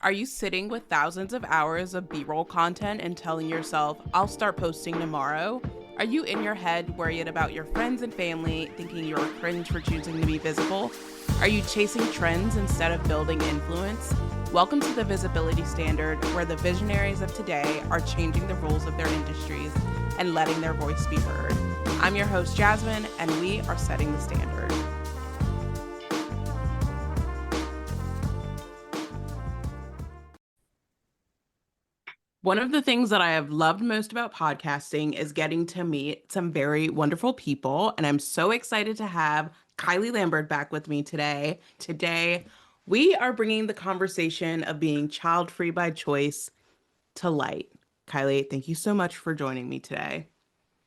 Are you sitting with thousands of hours of B-roll content and telling yourself, I'll start posting tomorrow? Are you in your head worried about your friends and family, thinking you're cringe for choosing to be visible? Are you chasing trends instead of building influence? Welcome to the Visibility Standard, where the visionaries of today are changing the rules of their industries and letting their voice be heard. I'm your host, Jazzmyn, and we are setting the standard. One of the things that I have loved most about podcasting is getting to meet some very wonderful people. And I'm so excited to have Kylie Lambert back with me today. Today, we are bringing the conversation of being child free by choice to light. Kylie, thank you so much for joining me today.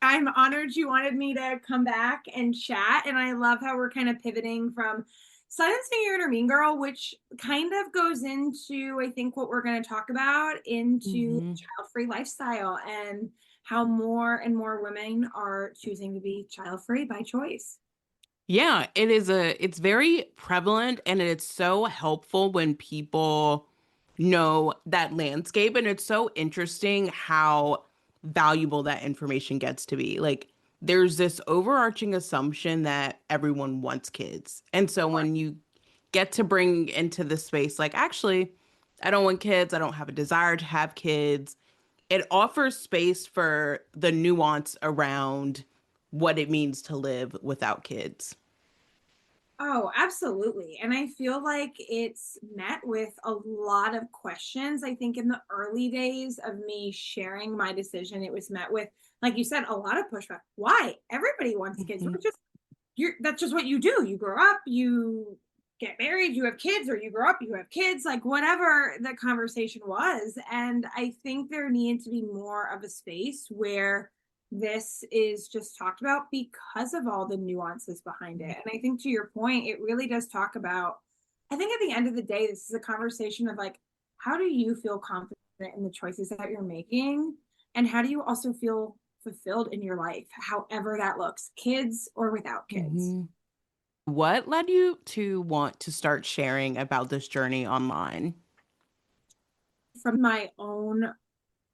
I'm honored you wanted me to come back and chat. And I love how we're kind of pivoting from silencing your inner mean girl, which kind of goes into, I think, what we're going to talk about into Mm-hmm. child-free lifestyle and how more and more women are choosing to be child-free by choice. Yeah, it's very prevalent and it's so helpful when people know that landscape, and it's so interesting how valuable that information gets to be. Like there's this overarching assumption that everyone wants kids. And so when you get to bring into the space like actually I don't want kids, I don't have a desire to have kids, it offers space for the nuance around what it means to live without kids. Oh, absolutely. And I feel like it's met with a lot of questions. I think in the early days of me sharing my decision, it was met with, like you said, a lot of pushback. Why? Everybody wants kids. Mhm. You're that's just what you do. You grow up, you get married, you have kids, or you grow up, you have kids, like whatever the conversation was. And I think there needed to be more of a space where this is just talked about because of all the nuances behind it. And I think to your point, it really does talk about, I think at the end of the day, this is a conversation of like, how do you feel confident in the choices that you're making? And how do you also feel fulfilled in your life, however that looks, kids or without kids? Mhm. What led you to want to start sharing about this journey online? From my own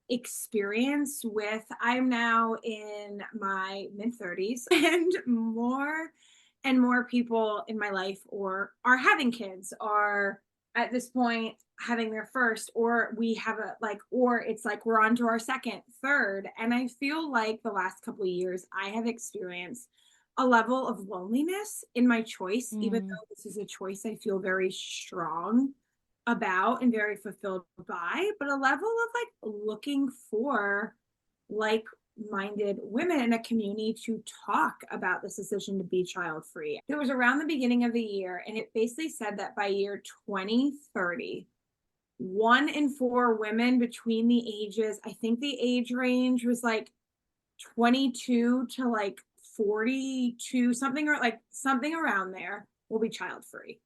experience with, I'm now in my mid 30s and more people in my life or are having kids, are at this point having their first, or we have a like, or it's like we're on to our second, third. And I feel like the last couple of years I have experienced a level of loneliness in my choice, even Mm. though this is a choice I feel very strong about and very fulfilled by, but a level of like looking for like-minded women in a community to talk about this decision to be child free. It was around the beginning of the year, and it basically said that by year 2030, 1 in 4 women between the ages, I think the age range was like 22 to like 42, something, or like something around there, will be child free.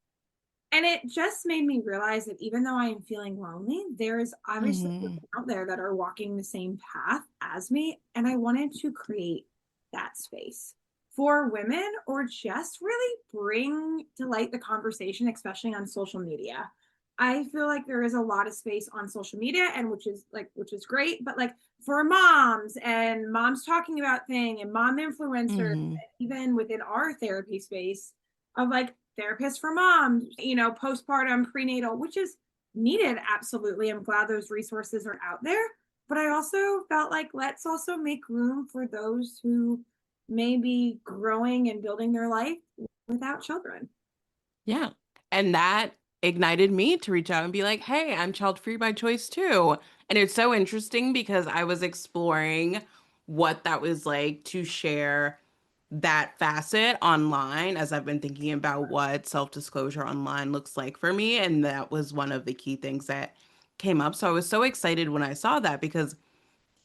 And it just made me realize that even though I am feeling lonely, there is obviously women Mhm. out there that are walking the same path as me. And I wanted to create that space for women, or just really bring to light the conversation, especially on social media. I feel like there is a lot of space on social media, and which is great, but like for moms and moms talking about thing and mom influencers, Mhm. even within our therapy space of like therapists for moms, postpartum, prenatal, which is needed. Absolutely. I'm glad those resources are out there. But I also felt like let's also make room for those who may be growing and building their life without children. Yeah. And that ignited me to reach out and be like, hey, I'm child free by choice too. And it's so interesting because I was exploring what that was like to share that facet online as I've been thinking about what self disclosure online looks like for me. And that was one of the key things that came up. So I was so excited when I saw that because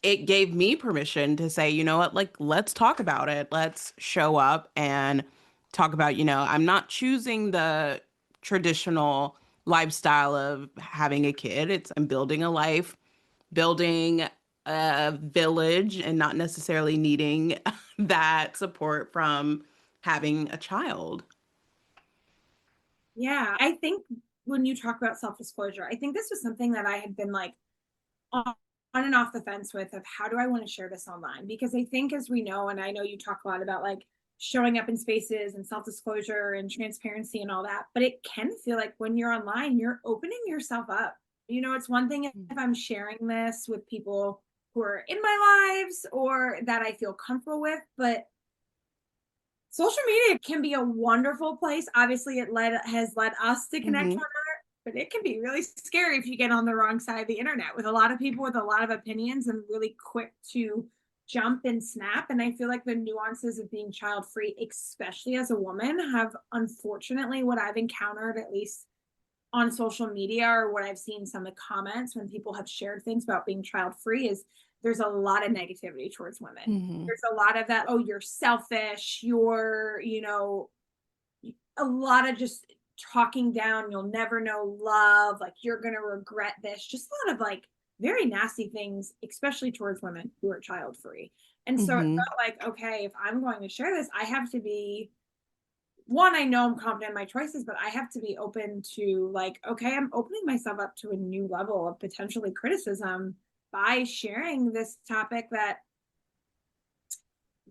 it gave me permission to say, you know what, like, let's talk about it. Let's show up and talk about, I'm not choosing the traditional lifestyle of having a kid. I'm building a life, building a village, and not necessarily needing that support from having a child. Yeah, I think when you talk about self-disclosure, I think this was something that I had been like on and off the fence with, of how do I want to share this online? Because I think, as we know, and I know you talk a lot about like showing up in spaces and self-disclosure and transparency and all that, but it can feel like when you're online, you're opening yourself up. You know, it's one thing if I'm sharing this with people who are in my lives or that I feel comfortable with, but social media can be a wonderful place. Obviously, has led us to connect Hmm. one another, but it can be really scary if you get on the wrong side of the internet with a lot of people with a lot of opinions and really quick to jump and snap. And I feel like the nuances of being child free, especially as a woman, have, unfortunately, what I've encountered, at least on social media, or what I've seen some of the comments when people have shared things about being child free, is there's a lot of negativity towards women. Hmm. There's a lot of that, oh, you're selfish, you're, a lot of just talking down, you'll never know love, like you're going to regret this. Just a lot of like very nasty things, especially towards women who are child free. And so it Hmm. felt like, okay, if I'm going to share this, I have to be, one, I know I'm confident in my choices, but I have to be open to like, okay, I'm opening myself up to a new level of potentially criticism by sharing this topic that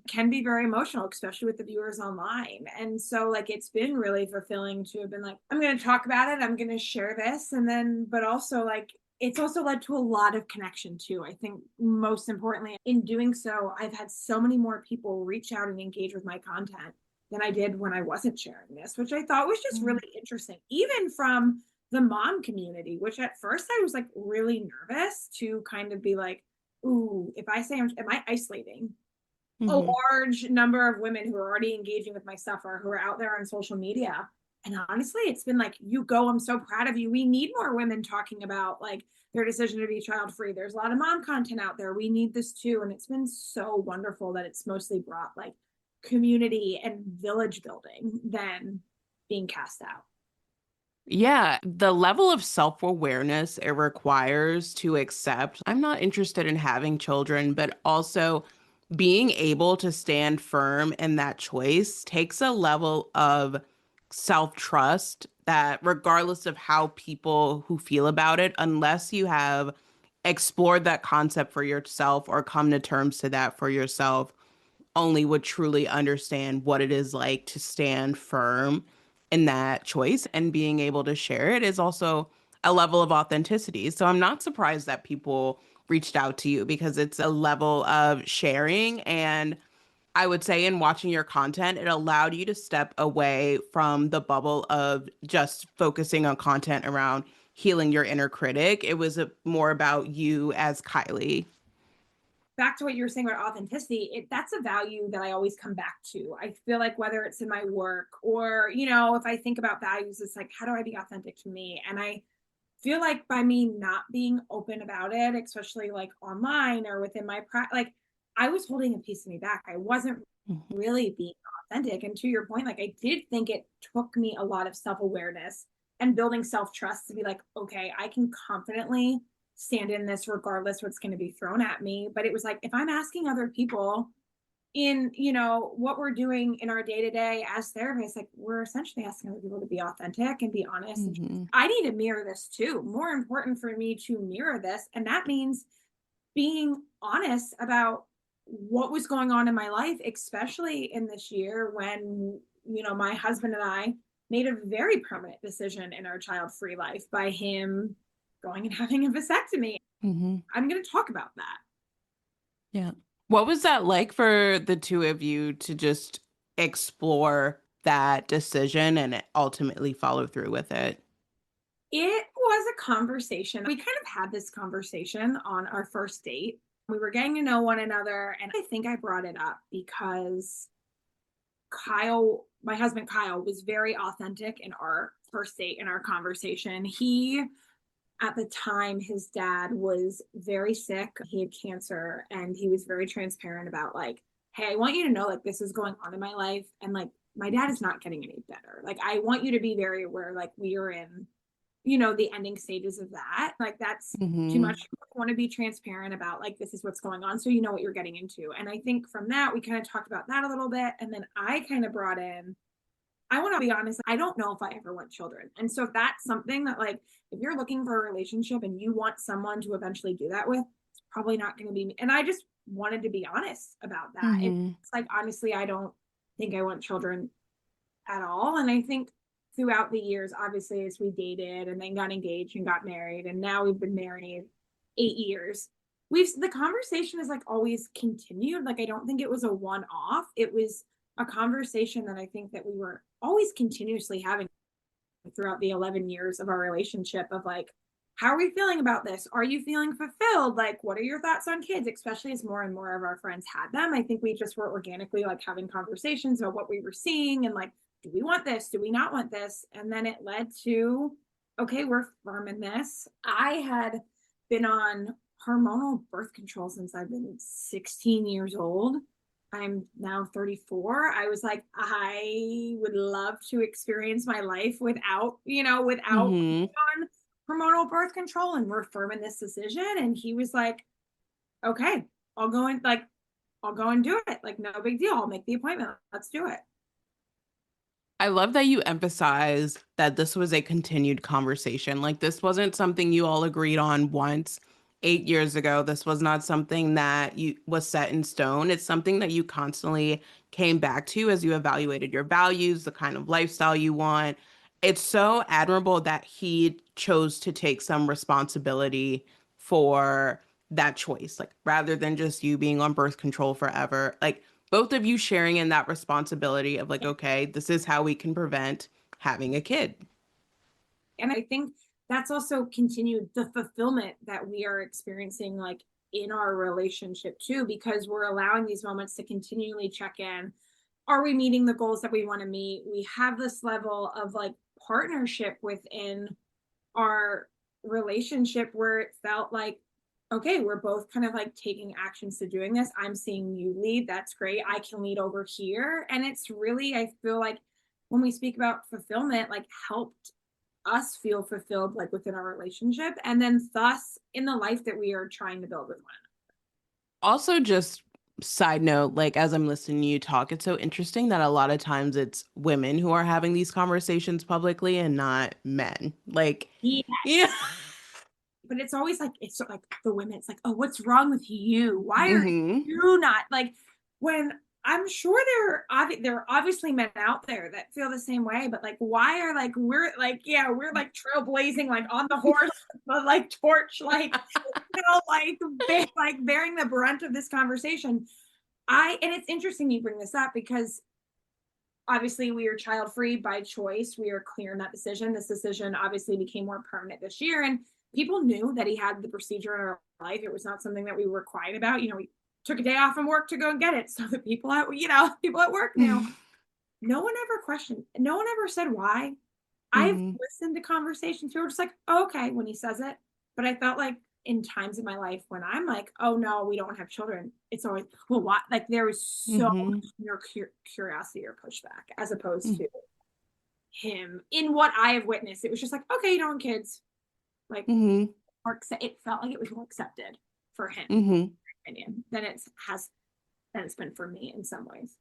can be very emotional, especially with the viewers online. And so, like, it's been really fulfilling to have been like, I'm going to talk about it, I'm going to share this. And then, but also, like, it's also led to a lot of connection too. I think most importantly, in doing so, I've had so many more people reach out and engage with my content than I did when I wasn't sharing this, which I thought was just really interesting, even from the mom community, which at first I was like really nervous to kind of be like, ooh, if I say, am I isolating a Hmm. large number of women who are already engaging with my stuff or who are out there on social media? And honestly, it's been like, you go, I'm so proud of you. We need more women talking about like their decision to be child free. There's a lot of mom content out there. We need this too. And it's been so wonderful that it's mostly brought like community and village building than being cast out. Yeah, the level of self-awareness it requires to accept, I'm not interested in having children, but also being able to stand firm in that choice takes a level of self-trust that, regardless of how people who feel about it, unless you have explored that concept for yourself or come to terms to that for yourself, only would truly understand what it is like to stand firm in that choice, and being able to share it is also a level of authenticity. So I'm not surprised that people reached out to you because it's a level of sharing. And I would say, in watching your content, it allowed you to step away from the bubble of just focusing on content around healing your inner critic. It was more about you as Kylie. Back to what you were saying about authenticity, that's a value that I always come back to. I feel like whether it's in my work or, if I think about values, it's like, how do I be authentic to me? And I feel like by me not being open about it, especially like online or within my like I was holding a piece of me back. I wasn't Mhm. really being authentic. And to your point, like I did think it took me a lot of self-awareness and building self-trust to be like, okay, I can confidently stand in this regardless what's going to be thrown at me. But it was like, if I'm asking other people in, what we're doing in our day to day as therapists, like we're essentially asking other people to be authentic and be honest. And Mhm. I need to mirror this too. More important for me to mirror this. And that means being honest about what was going on in my life, especially in this year when, my husband and I made a very permanent decision in our child free life by him going and having a vasectomy. Mhm. I'm going to talk about that. Yeah. What was that like for the two of you to just explore that decision and ultimately follow through with it? It was a conversation. We kind of had this conversation on our first date. We were getting to know one another. And I think I brought it up because Kyle, my husband Kyle, was very authentic in our first date, in our conversation. At the time, his dad was very sick. He had cancer, and he was very transparent about, like, hey, I want you to know, like, this is going on in my life. And, like, my dad is not getting any better. Like, I want you to be very aware, like, we are in the ending stages of that. Like that's too Hmm. much. I want to be transparent about like this is what's going on so you know what you're getting into. And I think from that we kind of talked about that a little bit. And then I kind of brought in I want to be honest, I don't know if I ever want children. And so if that's something that like, if you're looking for a relationship and you want someone to eventually do that with, it's probably not going to be me. And I just wanted to be honest about that. It's Hmm. like, honestly, I don't think I want children at all. And I think throughout the years, obviously, as we dated and then got engaged and got married, and now we've been married 8 years, the conversation has like always continued. Like, I don't think it was a one off. It was a conversation that I think that we were always continuously having throughout the 11 years of our relationship of like, how are we feeling about this? Are you feeling fulfilled? Like, what are your thoughts on kids? Especially as more and more of our friends had them. I think we just were organically like having conversations about what we were seeing and like, do we want this? Do we not want this? And then it led to, okay, we're firm in this. I had been on hormonal birth control since I've been 16 years old. I'm now 34. I was like, I would love to experience my life without, without Hmm. on hormonal birth control, and we're firm in this decision. And he was like, okay, I'll go and like, I'll go and do it. Like, no big deal. I'll make the appointment. Let's do it. I love that you emphasize that this was a continued conversation. Like, this wasn't something you all agreed on once 8 years ago. This was not something that you was set in stone. It's something that you constantly came back to as you evaluated your values, the kind of lifestyle you want. It's so admirable that he chose to take some responsibility for that choice, like rather than just you being on birth control forever. Like, both of you sharing in that responsibility of like, okay, this is how we can prevent having a kid. And I think that's also continued the fulfillment that we are experiencing like in our relationship too, because we're allowing these moments to continually check in. Are we meeting the goals that we want to meet? We have this level of like partnership within our relationship where it felt like, okay, we're both kind of like taking actions to doing this. I'm seeing you lead. That's great. I can lead over here. And it's really, I feel like when we speak about fulfillment, like helped us feel fulfilled like within our relationship and then thus in the life that we are trying to build with one Also, just side note, like as I'm listening to you talk, it's so interesting that a lot of times it's women who are having these conversations publicly and not men. Like, another. yeah. Yes. But it's always like it's like the women, it's like, oh, what's wrong with you? Why are Hmm. you not like when I'm sure there are obviously men out there that feel the same way, but like why are like we're like, yeah, we're like trailblazing like on the horse but like torch like like bearing the brunt of this conversation. I and it's interesting you bring this up because obviously we are child free by choice. We are clear in that decision. This decision obviously became more permanent this year, and people knew that he had the procedure in our life. It was not something that we were quiet about. We took a day off from work to go and get it, so that people at work knew. No one ever questioned. No one ever said why. I've Hmm. listened to conversations who were just like, oh, okay, when he says it. But I felt like in times in my life when I'm like, oh no, we don't have children, it's always, well, what? Like there was so Hmm. much more curiosity or pushback as opposed to him in what I have witnessed. It was just like, okay, you don't want kids. Like, Hmm. it felt like it was more accepted for him, Hmm. opinion, than it's been for me in some ways.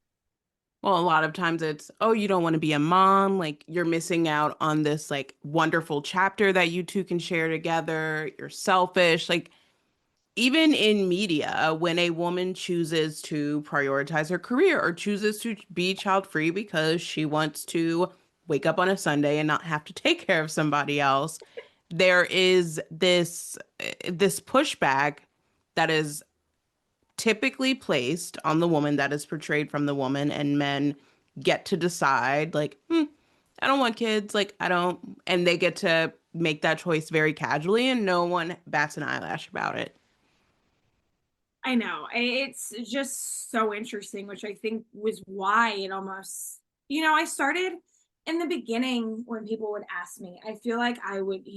Well, a lot of times it's, oh, you don't want to be a mom. Like you're missing out on this like wonderful chapter that you two can share together. You're selfish. Like even in media, when a woman chooses to prioritize her career or chooses to be child free because she wants to wake up on a Sunday and not have to take care of somebody else, there is this pushback that is typically placed on the woman that is portrayed from the woman, and men get to decide like, I don't want kids, like I don't, and they get to make that choice very casually and no one bats an eyelash about it. I know. It's just so interesting, which I think was why it almost, I started in the beginning when people would ask me, I feel like I would,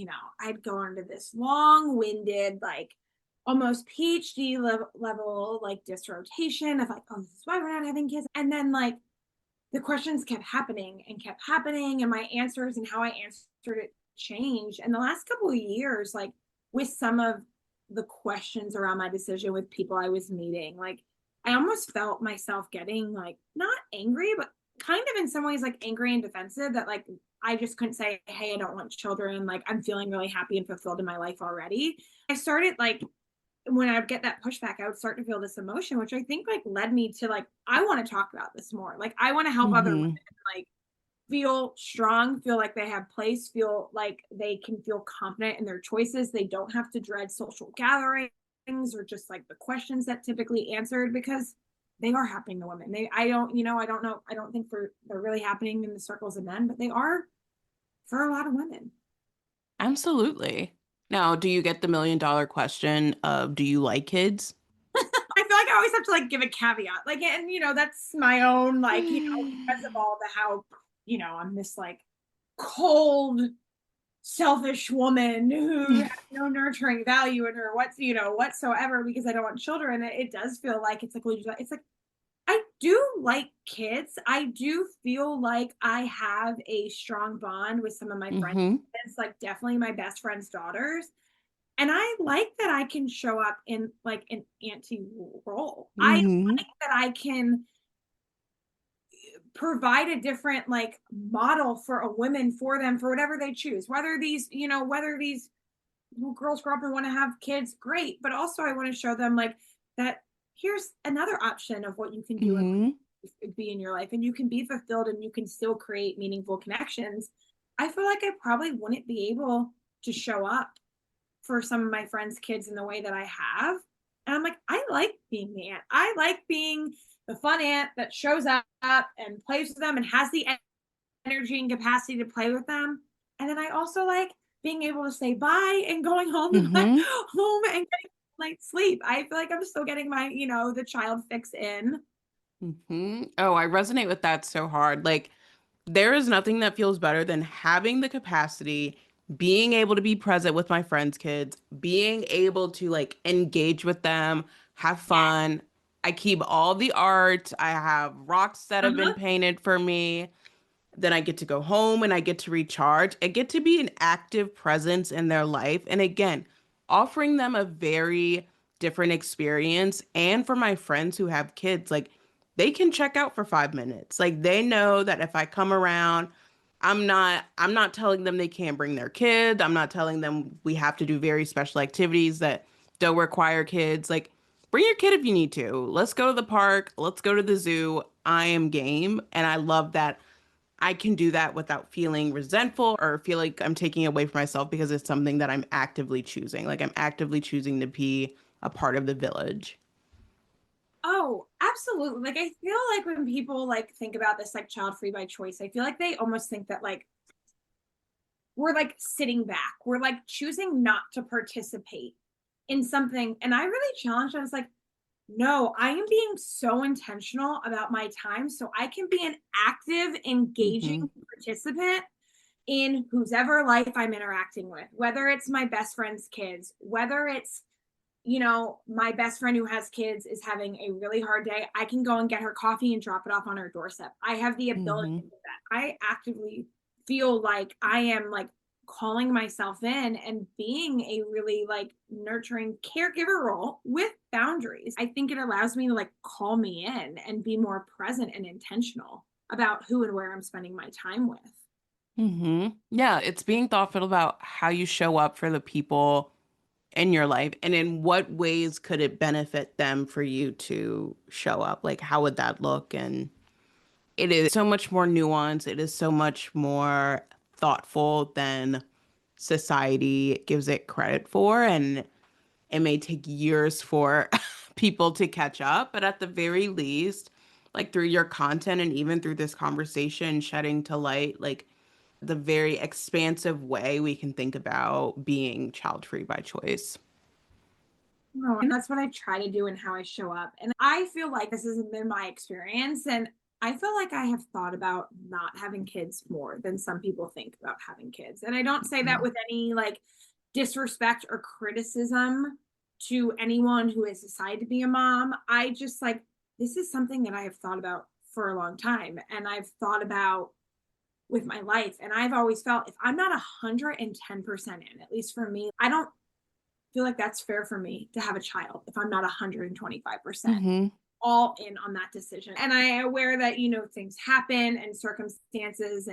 I'd go into this long winded, like almost PhD level, like dissertation of like, oh, this is why we're not having kids. And then like the questions kept happening and kept happening, and my answers and how I answered it changed. And the last couple of years, like with some of the questions around my decision with people I was meeting, like I almost felt myself getting like not angry, but kind of in some ways like angry and defensive that like I just couldn't say, hey, I don't want children. Like I'm feeling really happy and fulfilled in my life already. I started like when I would get that pushback, I would start to feel this emotion, which I think like led me to like, I want to talk about this more. Like I want to help other women Mm-hmm. like feel strong, feel like they have place, feel like they can feel confident in their choices. They don't have to dread social gatherings or just like the questions that typically answered because they are happening to women. I don't, I don't know. I don't think they're really happening in the circles of men, but they are for a lot of women. Absolutely. Now, do you get the $1 million question of do you like kids? I feel like I always have to like give a caveat. Like, and that's my own, like, because of all the how, I'm this like cold, selfish woman who has no nurturing value in her whatsoever because I don't want children. And it does feel like it's like, well, it's like I do like kids. I do feel like I have a strong bond with some of my friends. Mm-hmm. It's like definitely my best friend's daughters. And I like that I can show up in like an auntie role. I Mm-hmm. like that I can provide a different like model for a woman for them for whatever they choose. Whether these girls grow up and want to have kids, great. But also I want to show them like that here's another option of what you can do and Mm-hmm. be in your life and you can be fulfilled and you can still create meaningful connections. I feel like I probably wouldn't be able to show up for some of my friends' kids in the way that I have. And I'm like, I like being the aunt. I like being the fun aunt that shows up and plays with them and has the energy and capacity to play with them. And then I also like being able to say bye and going home and like Mm-hmm. home and getting like sleep. I feel like I'm still getting my, the child fix in. Mm-hmm. Oh, I resonate with that so hard. Like, there is nothing that feels better than having the capacity, being able to be present with my friends' kids, being able to like engage with them, have Yes. fun. I keep all the art. I have rocks that have been Uh-huh. painted for me. Then I get to go home and I get to recharge. I get to be an active presence in their life. And again, offering them a very different experience. And for my friends who have kids, like they can check out for 5 minutes. Like they know that if I come around, I'm not telling them they can't bring their kid. I'm not telling them we have to do very special activities that don't require kids. Like bring your kid if you need to. Let's go to the park. Let's go to the zoo. I am game. And I love that I can do that without feeling resentful or feel like I'm taking away from myself because it's something that I'm actively choosing. Like I'm actively choosing to be a part of the village. Oh, absolutely. Like I feel like when people like think about this like child free by choice, I feel like they almost think that like we're like sitting back. We're like choosing not to participate in something. And I really challenged. I was like, no, I am being so intentional about my time so I can be an active, engaging Hmm. participant in whose ever life I'm interacting with, whether it's my best friend's kids, whether it's, my best friend who has kids is having a really hard day. I can go and get her coffee and drop it off on her doorstep. I have the ability Hmm. to do that. I actively feel like I am like calling myself in and being a really like nurturing caregiver role with boundaries. I think it allows me to like call me in and be more present and intentional about who and where I'm spending my time with. Hmm. Yeah, it's being thoughtful about how you show up for the people in your life and in what ways could it benefit them for you to show up? Like, how would that look? And it is so much more nuanced. It is so much more thoughtful than society gives it credit for. And it may take years for people to catch up, but at the very least, like through your content and even through this conversation, shedding to light, like the very expansive way we can think about being child free by choice. No, and that's what I try to do and how I show up. And I feel like this has been my experience. And I feel like I have thought about not having kids more than some people think about having kids. And I don't say that Mhm. with any like disrespect or criticism to anyone who has decided to be a mom. I just like, this is something that I have thought about for a long time. And I've thought about with my life. And I've always felt if I'm not 110% in, at least for me, I don't feel like that's fair for me to have a child if I'm not 125%. Mhm. all in on that decision. And I am aware that, you know, things happen and circumstances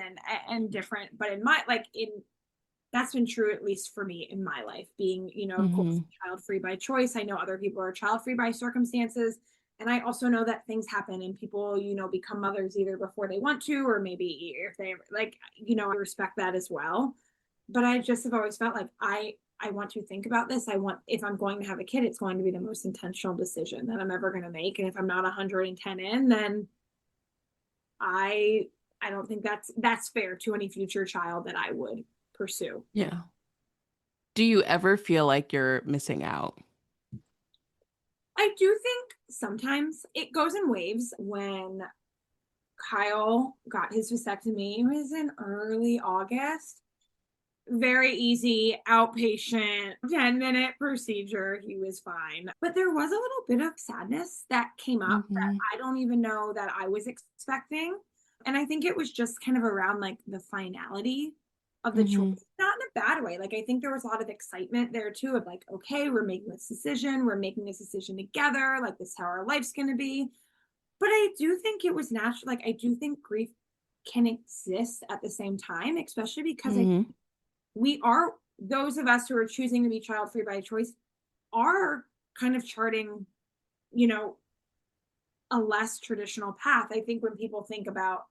and different, but in my like in that's been true at least for me in my life, being, you know, of course, Hmm. child free by choice. I know other people are child free by circumstances. And I also know that things happen and people, you know, become mothers either before they want to, or maybe if they like, you know, I respect that as well. But I just have always felt like I want to think about this. I want, if I'm going to have a kid, it's going to be the most intentional decision that I'm ever going to make. And if I'm not 110 in, then I I don't think that's fair to any future child that I would pursue. Yeah. Do you ever feel like you're missing out? I do think sometimes it goes in waves. When Kyle got his vasectomy, it was in early August. Very easy, outpatient, 10-minute procedure. He was fine. But there was a little bit of sadness that came up that Hmm. I don't even know that I was expecting. And I think it was just kind of around like the finality of the choice, Hmm. not in a bad way. Like, I think there was a lot of excitement there too of like, okay, we're making this decision. We're making this decision together. Like, this is how our life's going to be. But I do think it was natural. Like, I do think grief can exist at the same time, especially because I Hmm. we are, those of us who are choosing to be child free by choice are kind of charting, you know, a less traditional path. I think when people think about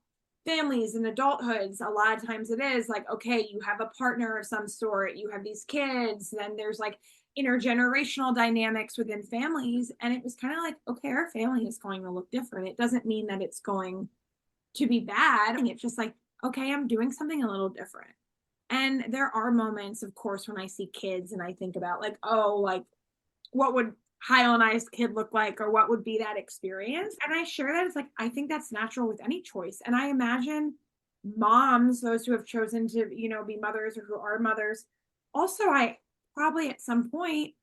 families and adulthoods, a lot of times it is like, okay, you have a partner of some sort, you have these kids, then there's like intergenerational dynamics within families. And it was kind of like, okay, our family is going to look different. It doesn't mean that it's going to be bad. And it's just like, okay, I'm doing something a little different. And there are moments, of course, when I see kids and I think about like, oh, like what would Kyle and I's kid look like, or what would be that experience? And I share that. It's like, I think that's natural with any choice. And I imagine moms, those who have chosen to, you know, be mothers or who are mothers, also, I probably at some point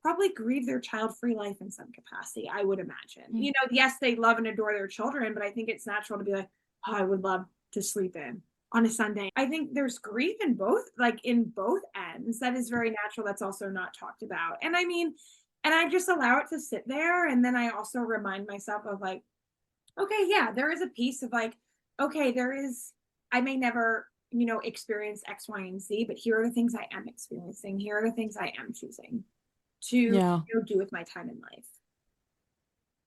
probably grieve their child free life in some capacity, I would imagine. You know, yes, they love and adore their children, but I think it's natural to be like, oh, I would love to sleep in on a Sunday. I think there's grief in both, like in both ends. That is very natural. That's also not talked about. And I mean, and I just allow it to sit there. And then I also remind myself of like, okay, yeah, there is a piece of like, okay, there is, I may never, you know, experience X, Y, and Z, but here are the things I am experiencing. Here are the things I am choosing to, you Yeah. know, do with my time in life.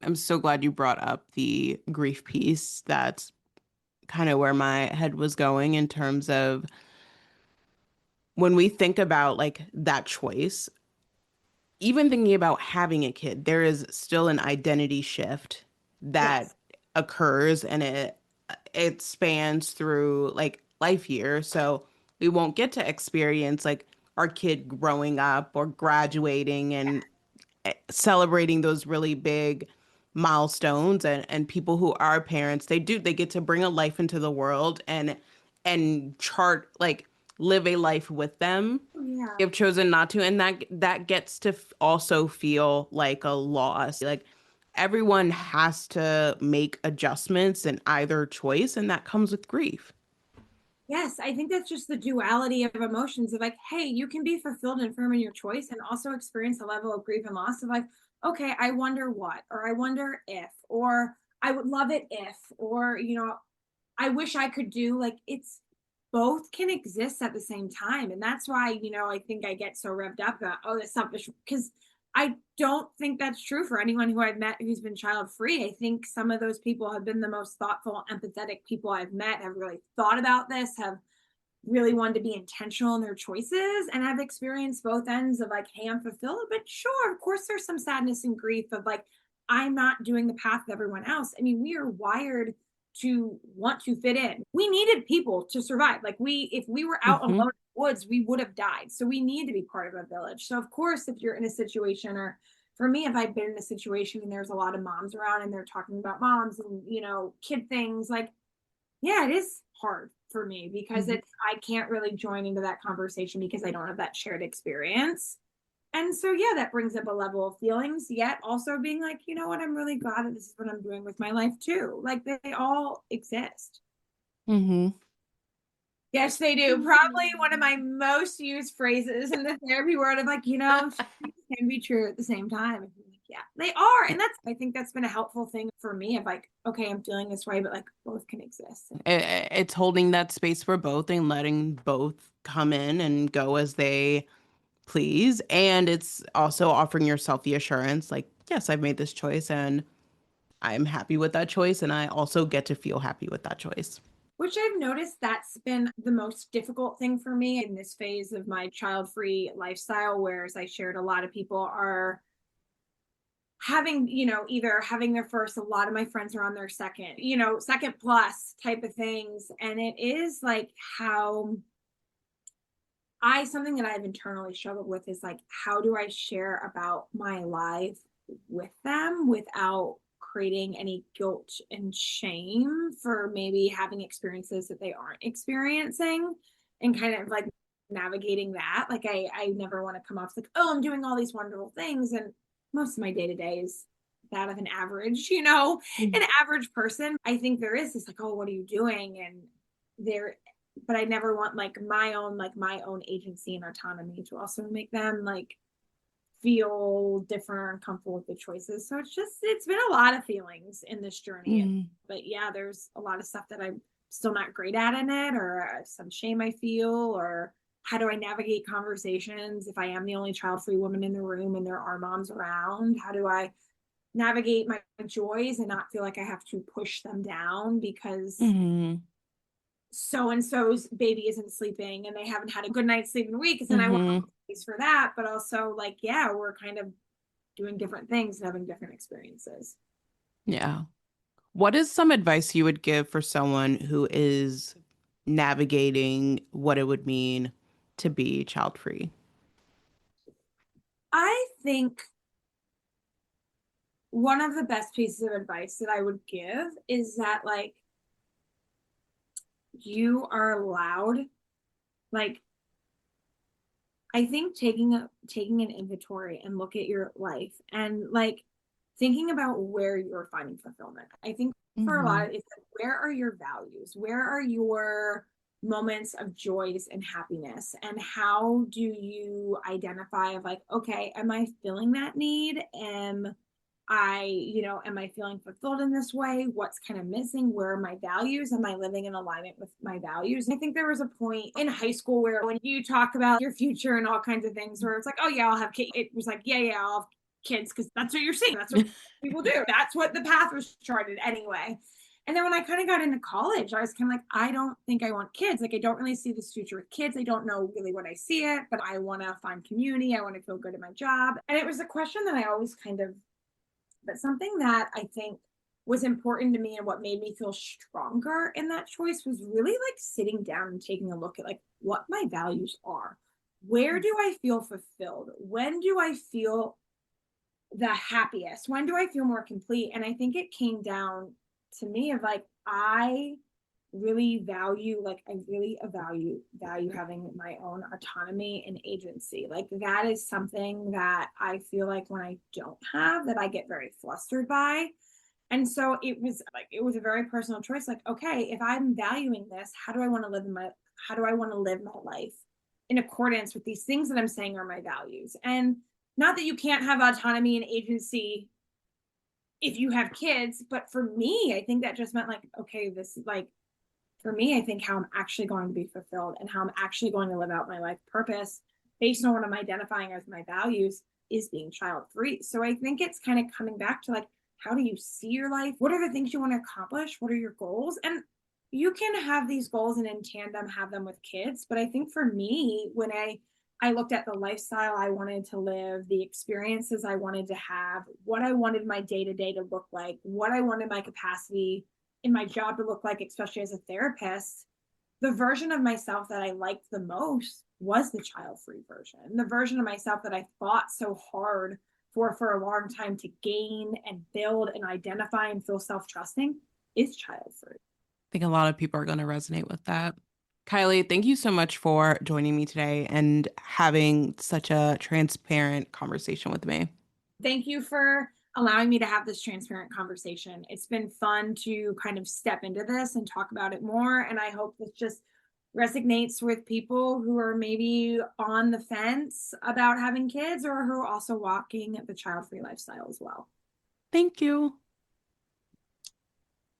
I'm so glad you brought up the grief piece. That's kind of where my head was going in terms of when we think about like that choice, even thinking about having a kid, there is still an identity shift that Yes. occurs and it spans through like life years. So we won't get to experience like our kid growing up or graduating and celebrating those really big milestones and people who are parents they get to bring a life into the world and chart like live a life with them Oh, yeah. if chosen not to, and that gets to also feel like a loss. Like everyone has to make adjustments in either choice, and that comes with grief. Yes, I think that's just the duality of emotions of like, hey, you can be fulfilled and firm in your choice and also experience a level of grief and loss of like, okay, I wonder what, or I wonder if, or I would love it if, or, you know, I wish I could do. Like, it's both can exist at the same time. And that's why, you know, I think I get so revved up about, oh, that's selfish, because I don't think that's true for anyone who I've met who's been child free. I think some of those people have been the most thoughtful, empathetic people I've met, have really thought about this, have really wanted to be intentional in their choices, and I've experienced both ends of like, hey, I'm fulfilled, but sure, of course, there's some sadness and grief of like, I'm not doing the path of everyone else. I mean, we are wired to want to fit in. We needed people to survive. Like, if we were out alone in Hmm. the woods, we would have died. So we need to be part of a village. So of course, if you're in a situation, or for me, if I've been in a situation and there's a lot of moms around and they're talking about moms and, you know, kid things, like, yeah, it is hard for me because Hmm. it's, I can't really join into that conversation because I don't have that shared experience. And so, yeah, that brings up a level of feelings, yet also being like, you know what, I'm really glad that this is what I'm doing with my life too. Like, they all exist. Hmm. Yes, they do. Probably one of my most used phrases in the therapy world of like, you know, can be true at the same time. Yeah, they are. And I think that's been a helpful thing for me of like, okay, I'm feeling this way, but like both can exist. It's holding that space for both and letting both come in and go as they please. And it's also offering yourself the assurance, like, yes, I've made this choice and I'm happy with that choice. And I also get to feel happy with that choice. Which I've noticed that's been the most difficult thing for me in this phase of my child free lifestyle. Whereas I shared, a lot of people are having, either having their first, a lot of my friends are on their second, second plus type of things. And it is like how something that I've internally struggled with is like, how do I share about my life with them without creating any guilt and shame for maybe having experiences that they aren't experiencing, and kind of like navigating that. Like I never want to come off like, oh, I'm doing all these wonderful things. And most of my day to day is that of an average, an average person. I think there is this like, oh, what are you doing? And there, but I never want my own agency and autonomy to also make them like feel different or uncomfortable with the choices. So it's been a lot of feelings in this journey. Mhm. But yeah, there's a lot of stuff that I'm still not great at in it, or some shame I feel, or how do I navigate conversations if I am the only child-free woman in the room and there are moms around? How do I navigate my joys and not feel like I have to push them down because Mhm. so and so's baby isn't sleeping and they haven't had a good night's sleep in weeks, and I want Mhm. space for that, but also like, yeah, we're kind of doing different things and having different experiences. Yeah. What is some advice you would give for someone who is navigating what it would mean to be child free? I think one of the best pieces of advice that I would give is that like you are allowed, like, I think taking an inventory and look at your life and like thinking about where you're finding fulfillment. I think for a lot Hmm. of it's like, where are your values? Where are your moments of joys and happiness? And how do you identify of like, okay, am I feeling that need? Am I feeling fulfilled in this way? What's kind of missing? Where are my values? Am I living in alignment with my values? I think there was a point in high school where when you talk about your future and all kinds of things, where it's like, oh yeah, I'll have kids. It was like, yeah, I'll have kids because that's what you're seeing. That's what people do. That's what the path was charted anyway. And then when I kind of got into college, I was kind of like, I don't think I want kids. Like, I don't really see this future with kids. I don't know really what I see it, but I want to find community. I want to feel good at my job. And it was a question that I always kind of, but something that I think was important to me and what made me feel stronger in that choice was really like sitting down and taking a look at like what my values are. Where do I feel fulfilled? When do I feel the happiest? When do I feel more complete? And I think it came down to me of like, I really value having my own autonomy and agency. Like that is something that I feel like when I don't have, that I get very flustered by. And so it was a very personal choice. Like, okay, if I'm valuing this, how do I want to live my life in accordance with these things that I'm saying are my values? And not that you can't have autonomy and agency if you have kids, but for me, I think that just meant like, okay, this is like, for me, I think how I'm actually going to be fulfilled and how I'm actually going to live out my life purpose based on what I'm identifying as my values is being child free. So I think it's kind of coming back to like, how do you see your life? What are the things you want to accomplish? What are your goals? And you can have these goals and in tandem have them with kids. But I think for me, when I looked at the lifestyle I wanted to live, the experiences I wanted to have, what I wanted my day to day to look like, what I wanted my capacity in my job to look like, especially as a therapist, the version of myself that I liked the most was the child free version. The version of myself that I fought so hard for a long time to gain and build and identify and feel self trusting is child free. Think a lot of people are going to resonate with that. Kylie, thank you so much for joining me today and having such a transparent conversation with me. Thank you for allowing me to have this transparent conversation. It's been fun to kind of step into this and talk about it more. And I hope this just resonates with people who are maybe on the fence about having kids or who are also walking the child free lifestyle as well. Thank you.